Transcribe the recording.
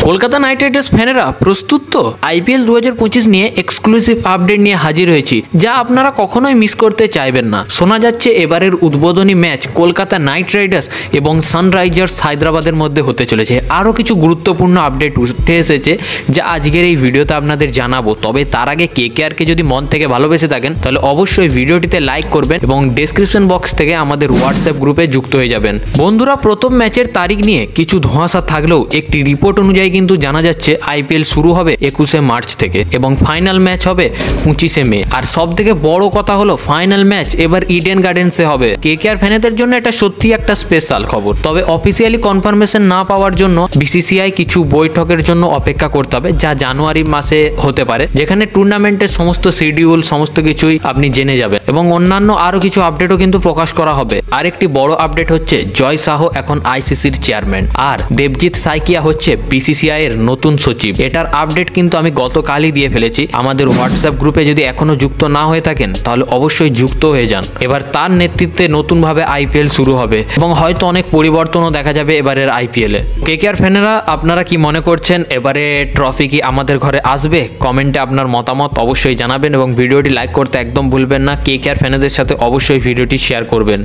Kolkata night Riders ফ্যানেরা প্রস্তুত তো? IPL 2025 নিয়ে এক্সক্লুসিভ আপডেট নিয়ে হাজির হয়েছি, যা আপনারা কখনোই মিস করতে চাইবেন না। শোনা যাচ্ছে এবারের উদ্বোধনী ম্যাচ কলকাতা নাইট রাইডার্স এবং সানরাইজার্স হায়দ্রাবাদের মধ্যে হতে চলেছে। আরও কিছু গুরুত্বপূর্ণ আপডেট উঠে এসেছে, যা আজকের এই ভিডিওতে আপনাদের জানাবো। তবে তার আগে কেকেআরকে যদি মন থেকে ভালোবেসে থাকেন তাহলে অবশ্যই ভিডিওটিতে লাইক করবেন এবং ডেসক্রিপশন বক্স থেকে আমাদের হোয়াটসঅ্যাপ গ্রুপে যুক্ত হয়ে যাবেন। বন্ধুরা, প্রথম ম্যাচের তারিখ নিয়ে কিছু ধোঁয়াশা থাকলেও একটি রিপোর্ট অনুযায়ী কিন্তু জানা যাচ্ছে আইপিএল শুরু হবে 21শে মার্চ থেকে এবং ফাইনাল ম্যাচ হবে 25শে মে। আর সব থেকে বড় কথা হলো ফাইনাল ম্যাচ এবার ইডেন গার্ডেন্সে হবে। কেকেআর ফ্যানেদের জন্য এটা সত্যি একটা স্পেশাল খবর। তবে অফিসিয়ালি কনফার্মেশন না পাওয়ার জন্য বিসিসিআই কিছু বৈঠকের জন্য অপেক্ষা করতে হবে, যা জানুয়ারি মাসে হতে পারে, যেখানে টুর্নামেন্টের সমস্ত শিডিউল সমস্ত কিছুই আপনি জেনে যাবেন এবং অন্যান্য আরো কিছু আপডেটও কিন্তু প্রকাশ করা হবে। আরেকটি বড় আপডেট হচ্ছে জয় সাহ এখন আইসিসির চেয়ারম্যান আর দেবজিৎ সাইকিয়া হচ্ছে বিসিসিআই এর নতুন সচিব। এটার আপডেট কিন্তু আমি গতকালই দিয়ে ফেলেছি। আমাদের হোয়াটসঅ্যাপ গ্রুপে যদি এখনো যুক্ত না হয়ে থাকেন তাহলে অবশ্যই যুক্ত হয়ে যান। এবার তার নেতৃত্বে নতুনভাবে আইপিএল শুরু হবে এবং হয়তো অনেক পরিবর্তনও দেখা যাবে এবারের আইপিএলে। কেকেআর ফ্যানেরা আপনারা কি মনে করছেন, এবারে ট্রফি কি আমাদের ঘরে আসবে? কমেন্টে আপনার মতামত অবশ্যই জানাবেন এবং ভিডিওটি লাইক করতে একদম ভুলবেন না। কেকেআর ফ্যানেদের সাথে অবশ্যই ভিডিওটি শেয়ার করবেন।